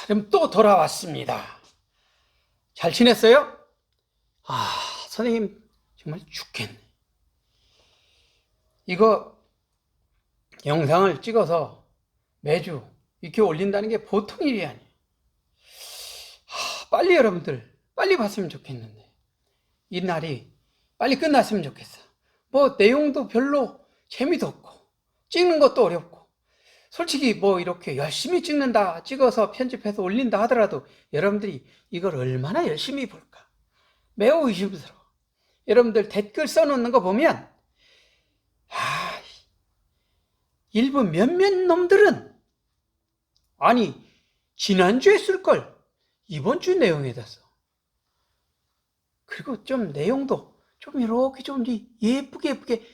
그럼 또 돌아왔습니다. 잘 지냈어요? 선생님 정말 죽겠네. 이거 영상을 찍어서 매주 이렇게 올린다는 게 보통 일이 아니에요. 빨리 여러분들 빨리 봤으면 좋겠는데 이 날이 빨리 끝났으면 좋겠어. 뭐 내용도 별로 재미도 없고 찍는 것도 어렵고 솔직히 뭐 이렇게 열심히 찍어서 편집해서 올린다 하더라도 여러분들이 이걸 얼마나 열심히 볼까 매우 의심스러워. 여러분들 댓글 써놓는 거 보면 일부 몇몇 놈들은 아니 지난주에 쓸걸 이번 주 내용에다 써. 그리고 좀 내용도 좀 이렇게 좀 예쁘게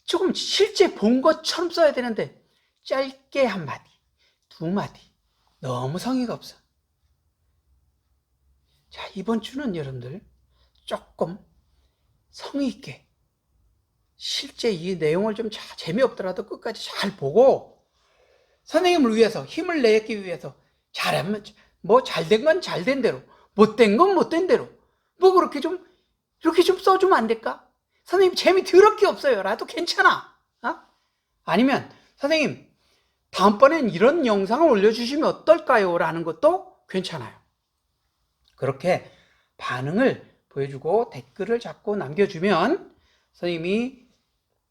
조금 실제 본 것처럼 써야 되는데 짧게 한 마디, 두 마디 너무 성의가 없어. 자, 이번 주는 여러분들 조금 성의 있게 실제 이 내용을 좀 재미없더라도 끝까지 잘 보고 선생님을 위해서 힘을 내기 위해서 잘하면 뭐 잘된 건 잘된 대로 못된 건 못된 대로 뭐 그렇게 좀 이렇게 좀 써주면 안 될까? 선생님 재미 더럽게 없어요 라도 괜찮아. 아니면 선생님 다음번엔 이런 영상을 올려주시면 어떨까요? 라는 것도 괜찮아요. 그렇게 반응을 보여주고 댓글을 자꾸 남겨주면 선생님이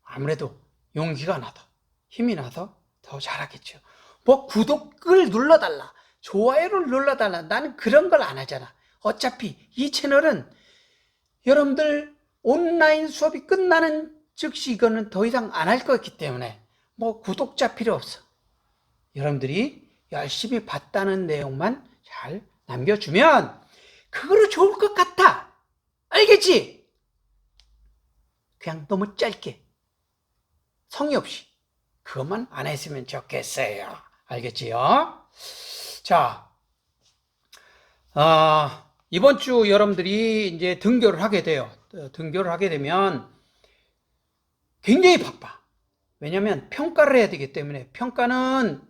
아무래도 용기가 나서 힘이 나서 더 잘하겠죠. 뭐 구독을 눌러달라, 좋아요를 눌러달라, 나는 그런 걸 안 하잖아. 어차피 이 채널은 여러분들 온라인 수업이 끝나는 즉시 이거는 더 이상 안 할 거기 때문에 뭐 구독자 필요 없어. 여러분들이 열심히 봤다는 내용만 잘 남겨주면 그거로 좋을 것 같아. 알겠지? 그냥 너무 짧게 성의 없이 그것만 안 했으면 좋겠어요. 알겠지요? 자, 이번 주 여러분들이 이제 등교를 하게 돼요. 등교를 하게 되면 굉장히 바빠. 왜냐하면 평가를 해야 되기 때문에 평가는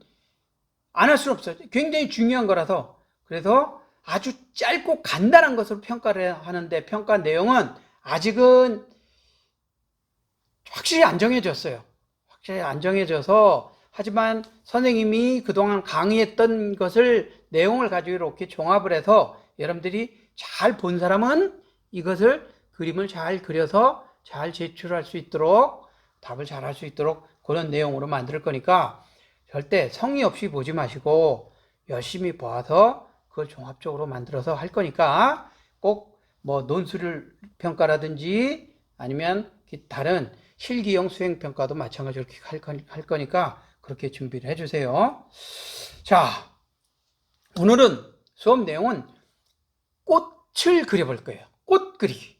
안 할 수는 없어요. 굉장히 중요한 거라서. 그래서 아주 짧고 간단한 것으로 평가를 하는데 평가 내용은 아직은 확실히 안 정해졌어요. 확실히 안 정해져서 하지만 선생님이 그동안 강의했던 것을 내용을 가지고 이렇게 종합을 해서 여러분들이 잘 본 사람은 이것을 그림을 잘 그려서 잘 제출할 수 있도록 답을 잘 할 수 있도록 그런 내용으로 만들 거니까 절대 성의 없이 보지 마시고 열심히 봐서 그걸 종합적으로 만들어서 할 거니까 꼭 뭐 논술 평가라든지 아니면 다른 실기형 수행 평가도 마찬가지로 할 거니까 그렇게 준비를 해주세요. 자, 오늘은 수업 내용은 꽃을 그려볼 거예요. 꽃 그리기.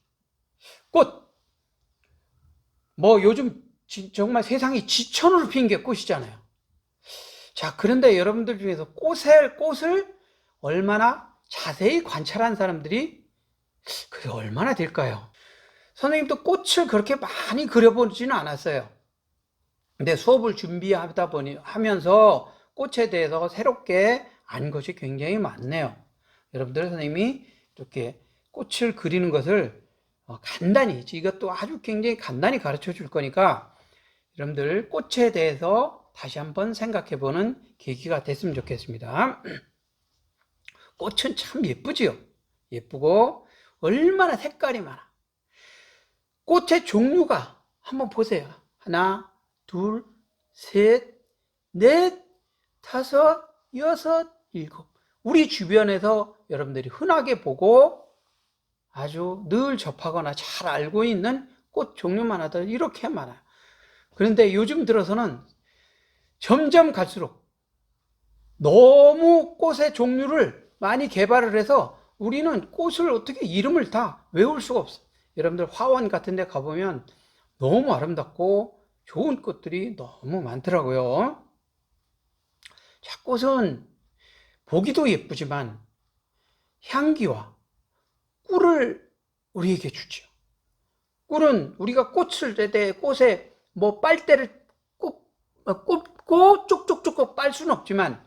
꽃. 뭐 요즘 정말 세상이 지천으로 핀 게 꽃이잖아요. 자, 그런데 여러분들 중에서 꽃을 얼마나 자세히 관찰한 사람들이 그게 얼마나 될까요? 선생님도 꽃을 그렇게 많이 그려보지는 않았어요. 근데 수업을 준비하다 하면서 꽃에 대해서 새롭게 안 것이 굉장히 많네요. 여러분들 선생님이 이렇게 꽃을 그리는 것을 간단히, 이것도 아주 굉장히 간단히 가르쳐 줄 거니까 여러분들 꽃에 대해서 다시 한번 생각해 보는 계기가 됐으면 좋겠습니다. 꽃은 참 예쁘지요. 예쁘고 얼마나 색깔이 많아. 꽃의 종류가 한번 보세요. 하나, 둘, 셋, 넷, 다섯, 여섯, 일곱. 우리 주변에서 여러분들이 흔하게 보고 아주 늘 접하거나 잘 알고 있는 꽃 종류만 하더라도 이렇게 많아요. 그런데 요즘 들어서는 점점 갈수록 너무 꽃의 종류를 많이 개발을 해서 우리는 꽃을 어떻게 이름을 다 외울 수가 없어. 여러분들 화원 같은 데 가보면 너무 아름답고 좋은 꽃들이 너무 많더라고요. 자, 꽃은 보기도 예쁘지만 향기와 꿀을 우리에게 주죠. 꿀은 우리가 꽃을 때 꽃에 뭐 빨대를 꼽고 쪽쪽쪽 빨 수는 없지만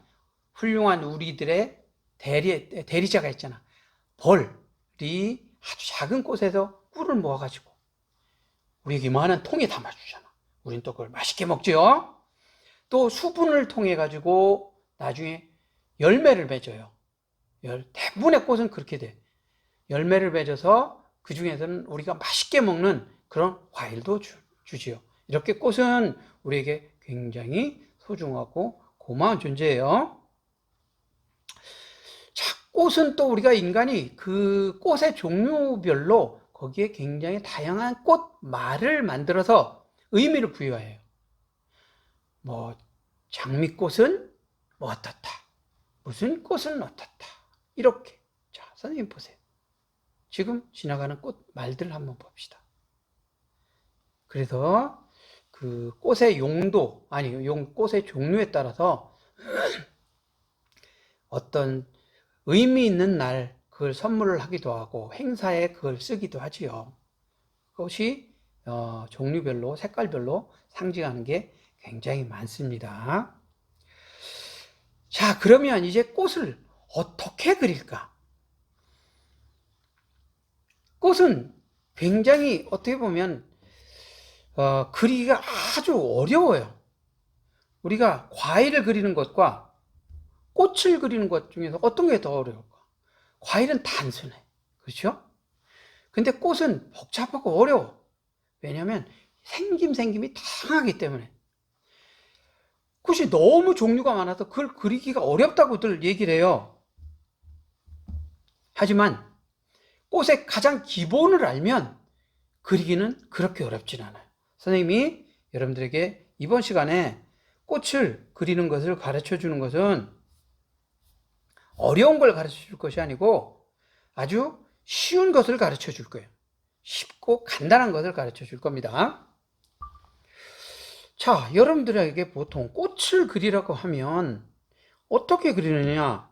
훌륭한 우리들의 대리자가 있잖아. 벌이 아주 작은 꽃에서 꿀을 모아가지고 우리에게 이만한 통에 담아주잖아. 우린 또 그걸 맛있게 먹죠. 또 수분을 통해 가지고 나중에 열매를 맺어요. 대부분의 꽃은 그렇게 돼. 열매를 맺어서 그 중에서는 우리가 맛있게 먹는 그런 과일도 주지요. 이렇게 꽃은 우리에게 굉장히 소중하고 고마운 존재예요. 자, 꽃은 또 우리가 인간이 그 꽃의 종류별로 거기에 굉장히 다양한 꽃말을 만들어서 의미를 부여해요. 뭐 장미꽃은 뭐 어떻다. 무슨 꽃은 어떻다. 이렇게. 자, 선생님 보세요. 지금 지나가는 꽃 말들 한번 봅시다. 그래서 그 꽃의 용도, 아니, 꽃의 종류에 따라서 어떤 의미 있는 날 그걸 선물을 하기도 하고 행사에 그걸 쓰기도 하지요. 그것이 종류별로, 색깔별로 상징하는 게 굉장히 많습니다. 자, 그러면 이제 꽃을 어떻게 그릴까? 꽃은 굉장히 어떻게 보면 그리기가 아주 어려워요. 우리가 과일을 그리는 것과 꽃을 그리는 것 중에서 어떤 게 더 어려울까? 과일은 단순해. 그렇죠? 근데 꽃은 복잡하고 어려워. 왜냐하면 생김이 다양하기 때문에. 꽃이 너무 종류가 많아서 그걸 그리기가 어렵다고들 얘기를 해요. 하지만 꽃의 가장 기본을 알면 그리기는 그렇게 어렵진 않아요. 선생님이 여러분들에게 이번 시간에 꽃을 그리는 것을 가르쳐 주는 것은 어려운 걸 가르쳐 줄 것이 아니고 아주 쉬운 것을 가르쳐 줄 거예요. 쉽고 간단한 것을 가르쳐 줄 겁니다. 자, 여러분들에게 보통 꽃을 그리라고 하면 어떻게 그리느냐?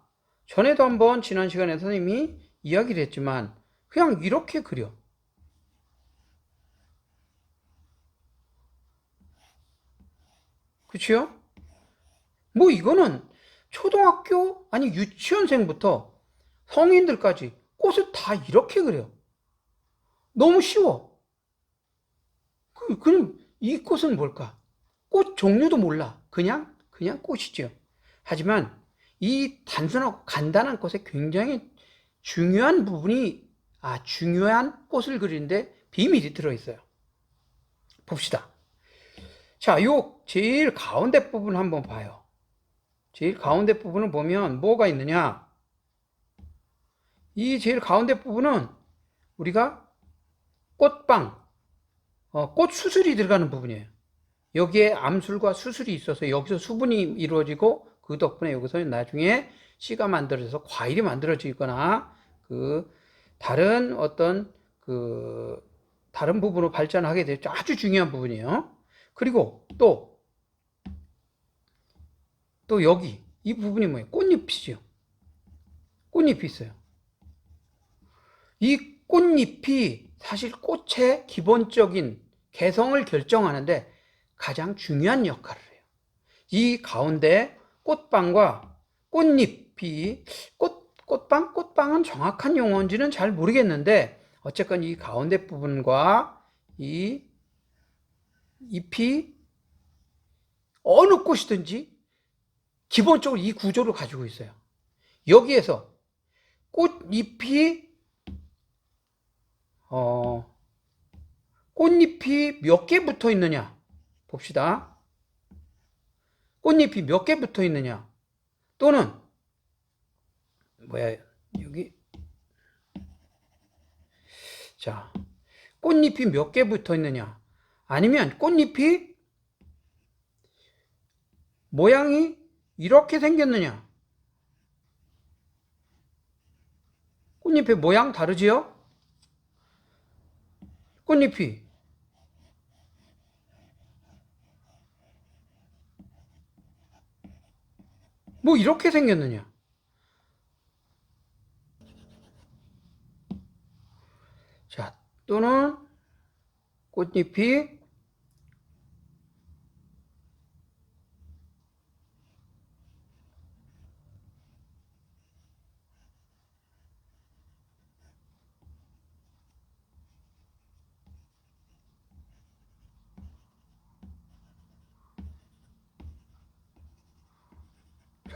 전에도 한번 지난 시간에 선생님이 이야기를 했지만 그냥 이렇게 그려. 그치요? 뭐 이거는 초등학교 아니 유치원생부터 성인들까지 꽃을 다 이렇게 그려. 너무 쉬워. 그럼 이 꽃은 뭘까? 꽃 종류도 몰라. 그냥 꽃이죠. 하지만 이 단순하고 간단한 꽃에 굉장히 중요한 부분이 중요한 꽃을 그리는데 비밀이 들어있어요. 봅시다. 자, 요 제일 가운데 부분 한번 봐요. 제일 가운데 부분을 보면 뭐가 있느냐? 이 제일 가운데 부분은 우리가 꽃빵, 꽃 수술이 들어가는 부분이에요. 여기에 암술과 수술이 있어서 여기서 수분이 이루어지고 그 덕분에 여기서 나중에 씨가 만들어져서 과일이 만들어지거나 그 다른 어떤 그 다른 부분으로 발전하게 되죠. 아주 중요한 부분이에요. 그리고 또 여기 이 부분이 뭐예요? 꽃잎이죠. 꽃잎이 있어요. 이 꽃잎이 사실 꽃의 기본적인 개성을 결정하는데 가장 중요한 역할을 해요. 이 가운데 꽃빵과 꽃잎이 꽃빵은 정확한 용어인지는 잘 모르겠는데 어쨌건 이 가운데 부분과 이 잎이 어느 꽃이든지 기본적으로 이 구조를 가지고 있어요. 여기에서 꽃잎이 몇 개 붙어 있느냐 봅시다. 꽃잎이 몇 개 붙어 있느냐 또는 여기 자 꽃잎이 몇 개 붙어 있느냐 아니면 꽃잎이 모양이 이렇게 생겼느냐. 꽃잎의 모양 다르지요? 꽃잎이 뭐 이렇게 생겼느냐. 자, 또는 꽃잎이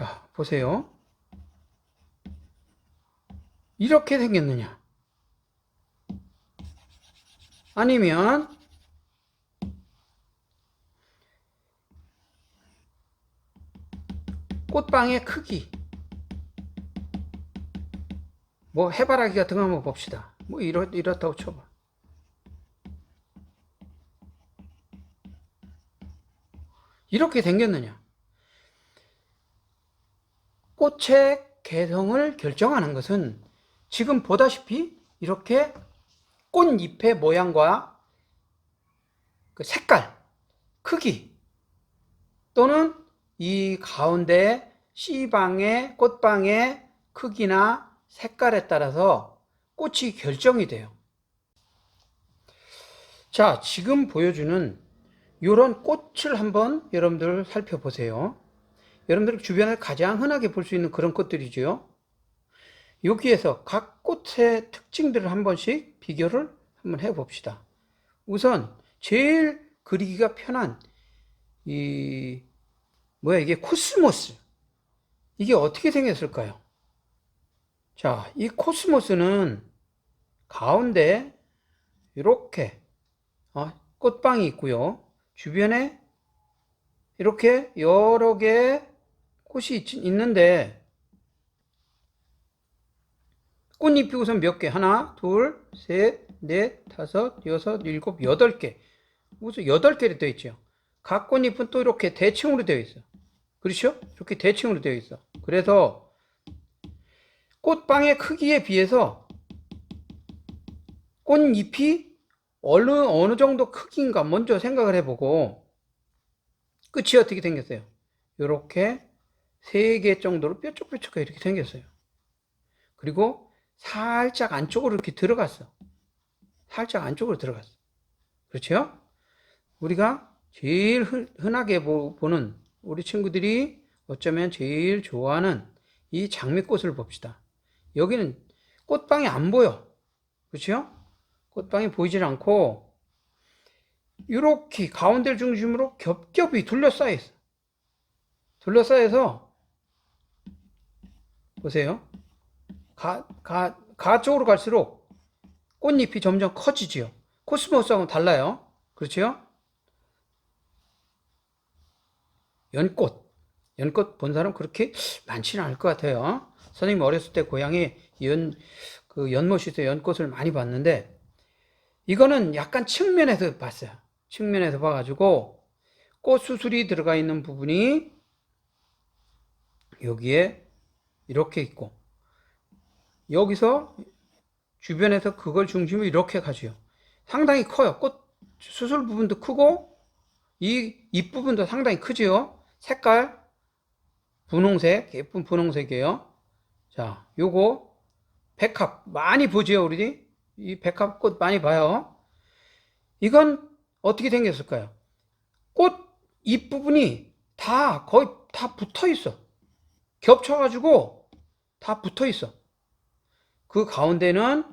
자, 보세요. 이렇게 생겼느냐? 아니면 꽃방의 크기, 뭐 해바라기 같은 거 한번 봅시다. 뭐 이렇다고 쳐봐. 이렇게 생겼느냐? 꽃의 개성을 결정하는 것은 지금 보다시피 이렇게 꽃잎의 모양과 그 색깔, 크기, 또는 이 가운데 씨방의 꽃방의 크기나 색깔에 따라서 꽃이 결정이 돼요. 자, 지금 보여주는 이런 꽃을 한번 여러분들 살펴보세요. 여러분들 주변에 가장 흔하게 볼 수 있는 그런 꽃들이죠. 여기에서 각 꽃의 특징들을 한 번씩 비교를 한번 해봅시다. 우선 제일 그리기가 편한 이게 코스모스. 이게 어떻게 생겼을까요? 자, 이 코스모스는 가운데 이렇게 꽃방이 있고요. 주변에 이렇게 여러 개의 꽃이 있는데 꽃잎이 우선 몇 개? 하나, 둘, 셋, 넷, 다섯, 여섯, 일곱, 여덟 개. 우선 8개로 되어 있죠. 각 꽃잎은 또 이렇게 대칭으로 되어 있어. 그렇죠? 이렇게 대칭으로 되어 있어. 그래서 꽃방의 크기에 비해서 꽃잎이 어느 정도 크기인가 먼저 생각을 해보고 끝이 어떻게 생겼어요? 이렇게 3개 정도로 뾰족뾰족하게 이렇게 생겼어요. 그리고 살짝 안쪽으로 이렇게 들어갔어. 살짝 안쪽으로 들어갔어. 그렇죠? 우리가 제일 흔하게 보는 우리 친구들이 어쩌면 제일 좋아하는 이 장미꽃을 봅시다. 여기는 꽃방이 안 보여. 그렇죠? 꽃방이 보이질 않고 이렇게 가운데를 중심으로 겹겹이 둘러싸여 있어. 둘러싸여서 보세요. 가 쪽으로 갈수록 꽃잎이 점점 커지지요. 코스모스하고는 달라요. 그렇죠? 연꽃 본 사람 그렇게 많지는 않을 것 같아요. 선생님 어렸을 때 고향에 연못에서 연꽃을 많이 봤는데, 이거는 약간 측면에서 봤어요. 측면에서 봐가지고, 꽃 수술이 들어가 있는 부분이 여기에 이렇게 있고, 여기서 주변에서 그걸 중심으로 이렇게 가죠. 상당히 커요. 꽃 수술 부분도 크고, 이 잎부분도 상당히 크지요. 색깔, 분홍색, 예쁜 분홍색이에요. 자, 요거 백합 많이 보지요, 우리? 이 백합꽃 많이 봐요. 이건 어떻게 생겼을까요? 꽃 잎부분이 거의 다 붙어 있어. 겹쳐가지고 다 붙어 있어. 그 가운데는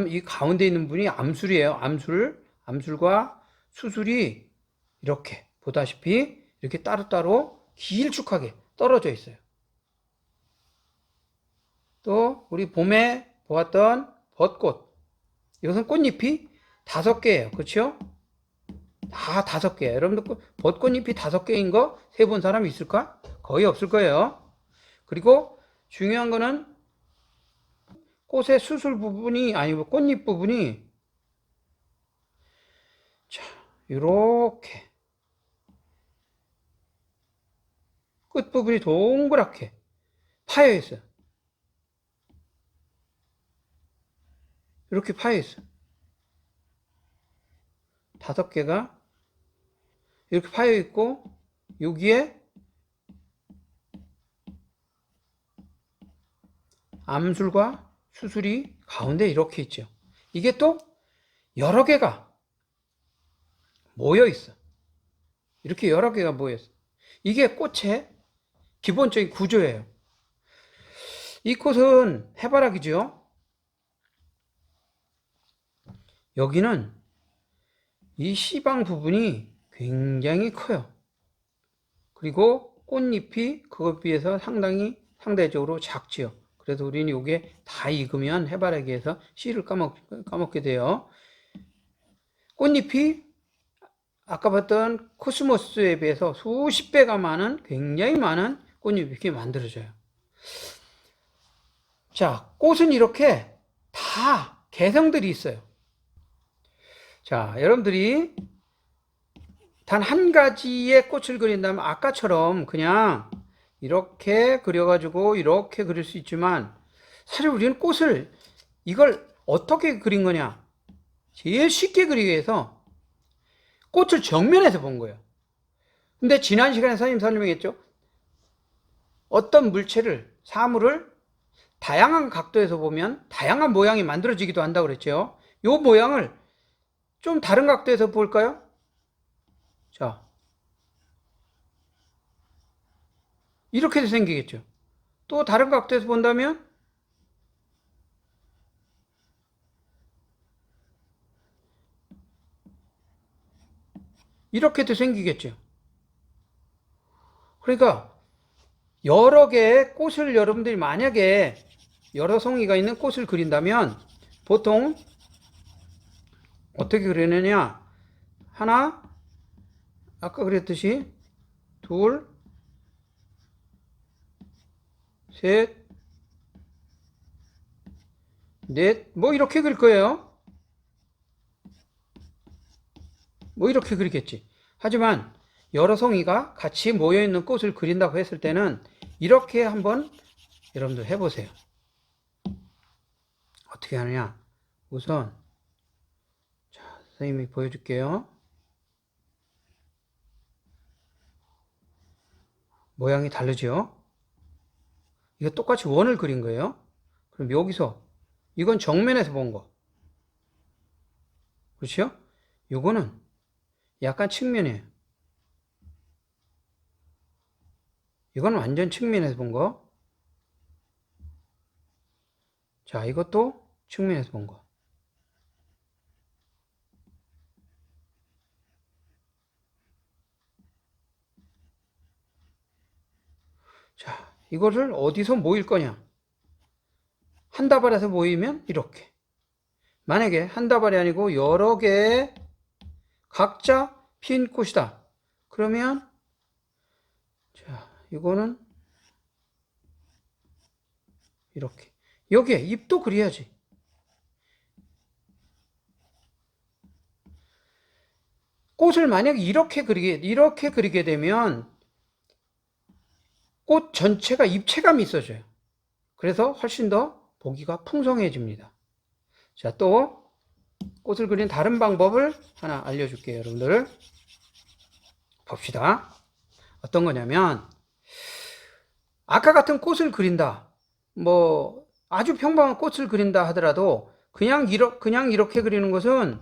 이 가운데 있는 분이 암술이에요. 암술과 수술이 이렇게 보다시피 이렇게 따로따로 길쭉하게 떨어져 있어요. 또 우리 봄에 보았던 벚꽃, 이것은 꽃잎이 5개예요. 그렇죠? 다 5개예요. 여러분들 벚꽃잎이 5개인 거 세본 사람이 있을까? 거의 없을 거예요. 그리고 중요한 거는 꽃의 수술 부분이 아니고 꽃잎 부분이 자, 이렇게 끝 부분이 동그랗게 파여 있어요. 이렇게 파여 있어. 5개가 이렇게 파여 있고, 여기에 암술과 수술이 가운데 이렇게 있죠. 이게 또 여러 개가 모여 있어. 이렇게 여러 개가 모여 있어. 이게 꽃의 기본적인 구조예요. 이 꽃은 해바라기죠. 여기는 이 씨방 부분이 굉장히 커요. 그리고 꽃잎이 그것 비해서 상대적으로 작지요. 그래서 우리는 요게 다 익으면 해바라기에서 씨를 까먹게 돼요. 꽃잎이 아까 봤던 코스모스에 비해서 수십 배가 많은, 굉장히 많은 꽃잎이 이렇게 만들어져요. 자, 꽃은 이렇게 다 개성들이 있어요. 자, 여러분들이 단 한 가지의 꽃을 그린다면 아까처럼 그냥 이렇게 그려가지고 이렇게 그릴 수 있지만, 사실 우리는 꽃을 이걸 어떻게 그린 거냐? 제일 쉽게 그리기 위해서 꽃을 정면에서 본 거예요. 근데 지난 시간에 선생님 설명했죠? 어떤 물체를, 사물을 다양한 각도에서 보면 다양한 모양이 만들어지기도 한다고 그랬죠. 이 모양을 좀 다른 각도에서 볼까요? 자, 이렇게도 생기겠죠. 또 다른 각도에서 본다면 이렇게도 생기겠죠. 그러니까 여러 개의 꽃을 여러분들이 만약에 여러 송이가 있는 꽃을 그린다면 보통 어떻게 그리느냐? 하나, 아까 그랬듯이 둘, 셋, 넷, 뭐 이렇게 그릴 거예요. 뭐 이렇게 그리겠지. 하지만 여러 송이가 같이 모여있는 꽃을 그린다고 했을 때는 이렇게 한번 여러분들 해보세요. 어떻게 하느냐? 우선 자, 선생님이 보여줄게요. 모양이 다르죠? 이거 똑같이 원을 그린 거예요. 그럼 여기서 이건 정면에서 본 거. 그렇죠? 요거는 약간 측면이에요. 이건 완전 측면에서 본 거. 자, 이것도 측면에서 본 거. 자, 이거를 어디서 모일 거냐? 한 다발에서 모이면 이렇게. 만약에 한 다발이 아니고 여러 개의 각자 핀 꽃이다. 그러면 자, 이거는 이렇게. 여기에 잎도 그려야지. 꽃을 만약에 이렇게 그리게 되면 꽃 전체가 입체감이 있어져요. 그래서 훨씬 더 보기가 풍성해집니다. 자, 또 꽃을 그리는 다른 방법을 하나 알려줄게요, 여러분들. 봅시다. 어떤 거냐면 아까 같은 꽃을 그린다. 뭐 아주 평범한 꽃을 그린다 하더라도 그냥 이렇게 그리는 것은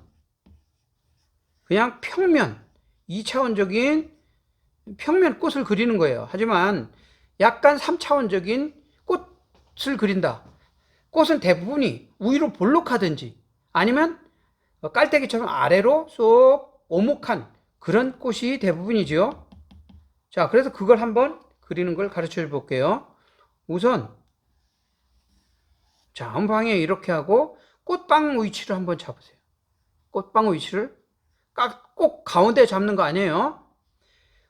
그냥 평면, 2차원적인 평면 꽃을 그리는 거예요. 하지만 약간 3차원적인 꽃을 그린다. 꽃은 대부분이 위로 볼록하든지 아니면 깔때기처럼 아래로 쏙 오목한 그런 꽃이 대부분이죠. 자, 그래서 그걸 한번 그리는 걸 가르쳐 볼게요. 우선 자, 한 방에 이렇게 하고 꽃방 위치를 한번 잡으세요. 꽃방 위치를 꼭 가운데 잡는 거 아니에요.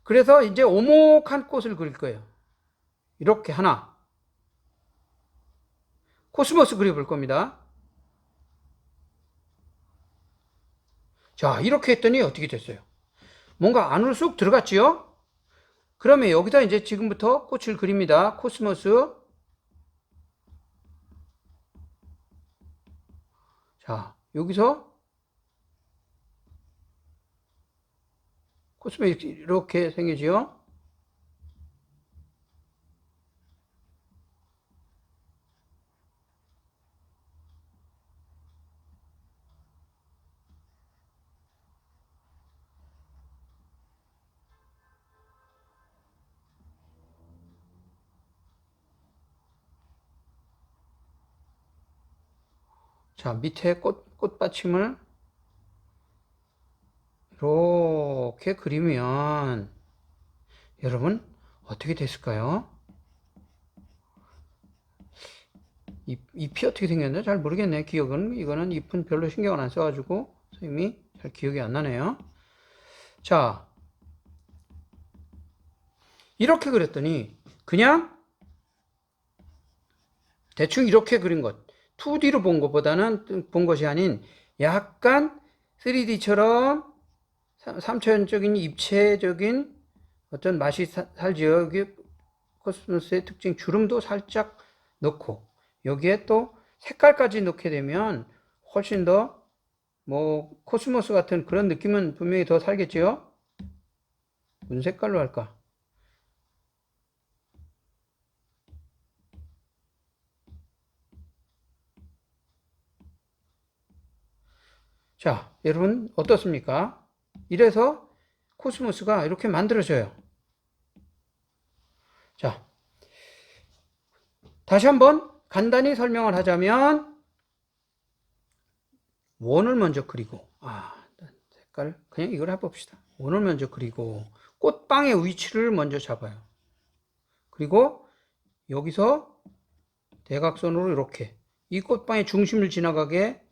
그래서 이제 오목한 꽃을 그릴 거예요. 이렇게 하나. 코스모스 그려볼 겁니다. 자, 이렇게 했더니 어떻게 됐어요? 뭔가 안으로 쑥 들어갔지요? 그러면 여기다 이제 지금부터 꽃을 그립니다. 코스모스. 자, 여기서 코스모스 이렇게 생기지요? 자, 밑에 꽃받침을 이렇게 그리면 여러분 어떻게 됐을까요? 잎이 어떻게 생겼나 잘 모르겠네. 기억은 이거는 잎은 별로 신경을 안 써가지고 선생님이 잘 기억이 안 나네요. 자, 이렇게 그렸더니 그냥 대충 이렇게 그린 것 2D로 본 것이 아닌 약간 3D처럼 3차원적인 입체적인 어떤 맛이 살지요. 여기 코스모스의 특징 주름도 살짝 넣고 여기에 또 색깔까지 넣게 되면 훨씬 더 뭐 코스모스 같은 그런 느낌은 분명히 더 살겠지요. 무슨 색깔로 할까? 자, 여러분 어떻습니까? 이래서 코스모스가 이렇게 만들어져요. 자, 다시 한번 간단히 설명을 하자면 원을 먼저 그리고 색깔 그냥 이걸 해봅시다. 원을 먼저 그리고 꽃방의 위치를 먼저 잡아요. 그리고 여기서 대각선으로 이렇게 이 꽃방의 중심을 지나가게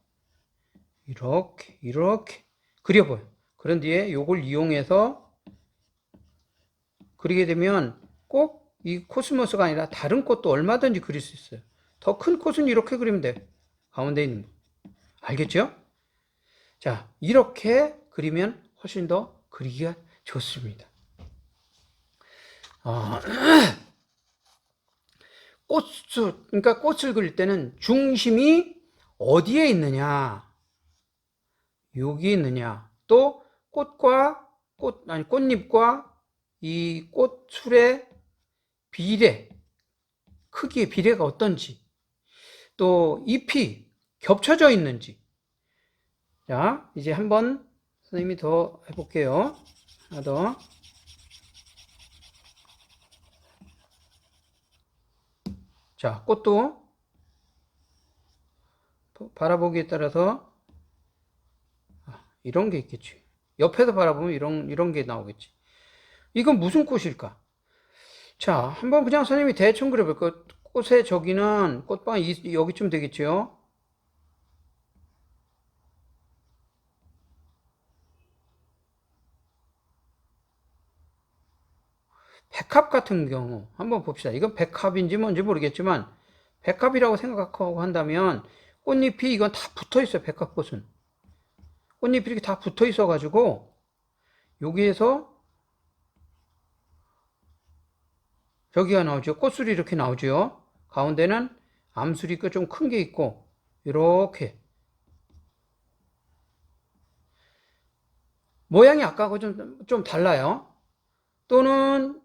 이렇게 그려봐요. 그런 뒤에 이걸 이용해서 그리게 되면 꼭 이 코스모스가 아니라 다른 꽃도 얼마든지 그릴 수 있어요. 더 큰 꽃은 이렇게 그리면 돼. 가운데 있는 거. 알겠죠? 자, 이렇게 그리면 훨씬 더 그리기가 좋습니다. 그러니까 꽃을 그릴 때는 중심이 어디에 있느냐, 여기 있느냐, 또 꽃잎과 이 꽃술의 비례, 크기의 비례가 어떤지, 또 잎이 겹쳐져 있는지. 자, 이제 한번 선생님이 더 해볼게요. 하나 더. 자, 꽃도 바라보기에 따라서 이런 게 있겠지. 옆에서 바라보면 이런 게 나오겠지. 이건 무슨 꽃일까? 자, 한번 그냥 선생님이 대충 그려볼까요? 꽃의 저기는 꽃방 여기쯤 되겠죠? 백합 같은 경우 한번 봅시다. 이건 백합인지 뭔지 모르겠지만 백합이라고 생각하고 한다면 꽃잎이 이건 다 붙어 있어요. 백합꽃은 꽃잎이 이렇게 다 붙어 있어 가지고 여기에서 저기가 나오죠. 꽃술이 이렇게 나오죠. 가운데는 암술이 좀 큰 게 있고 이렇게 모양이 아까하고 좀 달라요. 또는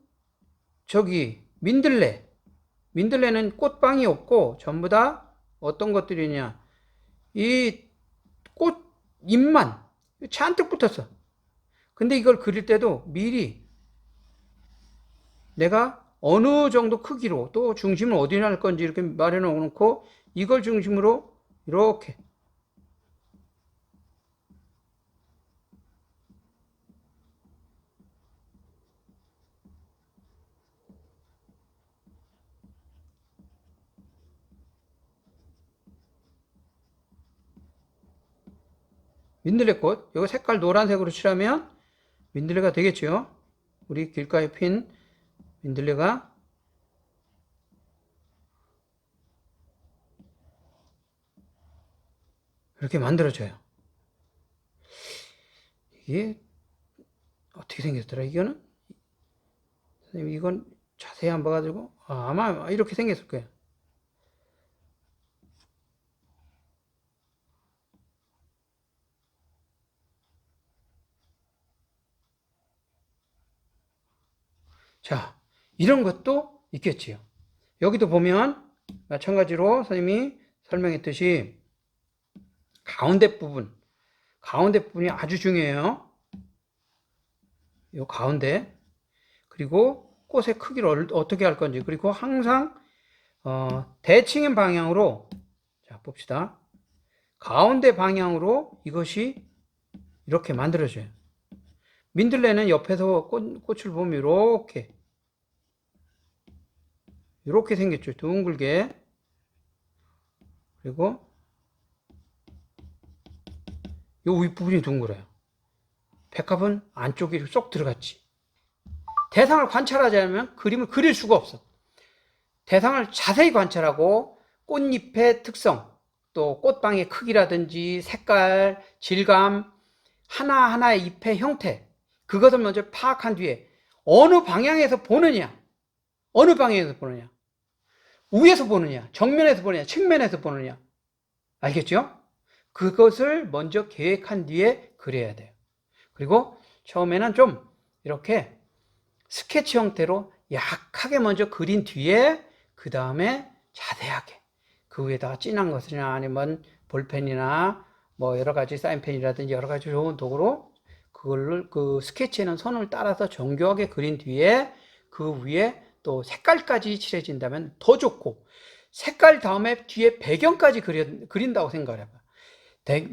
저기 민들레는 꽃방이 없고 전부 다 어떤 것들이냐, 이 꽃잎만 잔뜩 붙었어. 근데 이걸 그릴 때도 미리 내가 어느 정도 크기로 또 중심을 어디에 할 건지 이렇게 말해 놓고 이걸 중심으로 이렇게 민들레꽃, 이거 색깔 노란색으로 칠하면 민들레가 되겠죠. 우리 길가에 핀 민들레가 이렇게 만들어져요. 이게 어떻게 생겼더라 이거는? 선생님 이건 자세히 안 봐가지고 아마 이렇게 생겼을 거예요. 자, 이런 것도 있겠지요. 여기도 보면 마찬가지로 선생님이 설명했듯이 가운데 부분이 아주 중요해요. 이 가운데. 그리고 꽃의 크기를 어떻게 할 건지. 그리고 항상 대칭인 방향으로 자 봅시다. 가운데 방향으로 이것이 이렇게 만들어져요. 민들레는 옆에서 꽃을 보면 이렇게 이렇게 생겼죠. 둥글게. 그리고 요 윗부분이 둥글어요. 백합은 안쪽에 쏙 들어갔지. 대상을 관찰하지 않으면 그림을 그릴 수가 없어. 대상을 자세히 관찰하고 꽃잎의 특성, 또 꽃방의 크기라든지 색깔, 질감, 하나하나의 잎의 형태, 그것을 먼저 파악한 뒤에 어느 방향에서 보느냐, 어느 방향에서 보느냐, 위에서 보느냐, 정면에서 보느냐, 측면에서 보느냐, 알겠죠? 그것을 먼저 계획한 뒤에 그려야 돼요. 그리고 처음에는 좀 이렇게 스케치 형태로 약하게 먼저 그린 뒤에 그 다음에 자세하게 그 위에다가 진한 것이나 아니면 볼펜이나 뭐 여러 가지 사인펜이라든지 여러 가지 좋은 도구로 그걸로 그 스케치에는 선을 따라서 정교하게 그린 뒤에 그 위에 또 색깔까지 칠해진다면 더 좋고, 색깔 다음에 뒤에 배경까지 그린다고 생각을 해봐.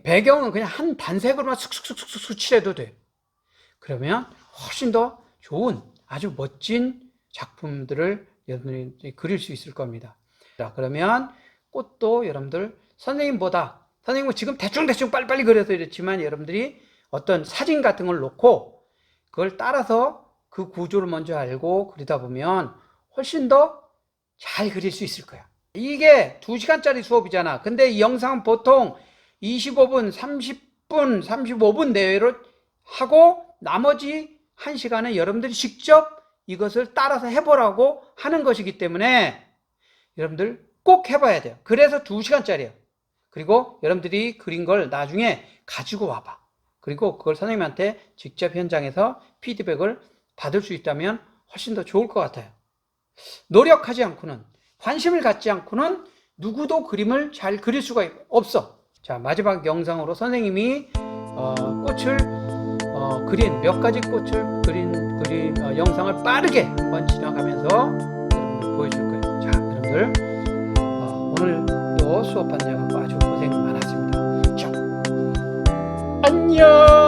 배경은 그냥 한 단색으로만 쑥쑥쑥쑥 칠해도 돼. 그러면 훨씬 더 좋은 아주 멋진 작품들을 여러분들이 그릴 수 있을 겁니다. 자, 그러면 꽃도 여러분들 선생님은 지금 대충대충 빨리빨리 그려서 이렇지만 여러분들이 어떤 사진 같은 걸 놓고 그걸 따라서 그 구조를 먼저 알고 그리다 보면 훨씬 더 잘 그릴 수 있을 거야. 이게 2시간짜리 수업이잖아. 근데 이 영상은 보통 25분, 30분, 35분 내외로 하고 나머지 1시간은 여러분들이 직접 이것을 따라서 해보라고 하는 것이기 때문에 여러분들 꼭 해봐야 돼요. 그래서 2시간짜리예요. 그리고 여러분들이 그린 걸 나중에 가지고 와봐. 그리고 그걸 선생님한테 직접 현장에서 피드백을 받을 수 있다면 훨씬 더 좋을 것 같아요. 노력하지 않고는, 관심을 갖지 않고는 누구도 그림을 잘 그릴 수가 없어. 자, 마지막 영상으로 선생님이 꽃을 그린 몇 가지 꽃을 그린 영상을 빠르게 한번 지나가면서 보여줄 거예요. 자, 여러분들 오늘도 수업하느라고 아주 고생 많았습니다. 자, 안녕.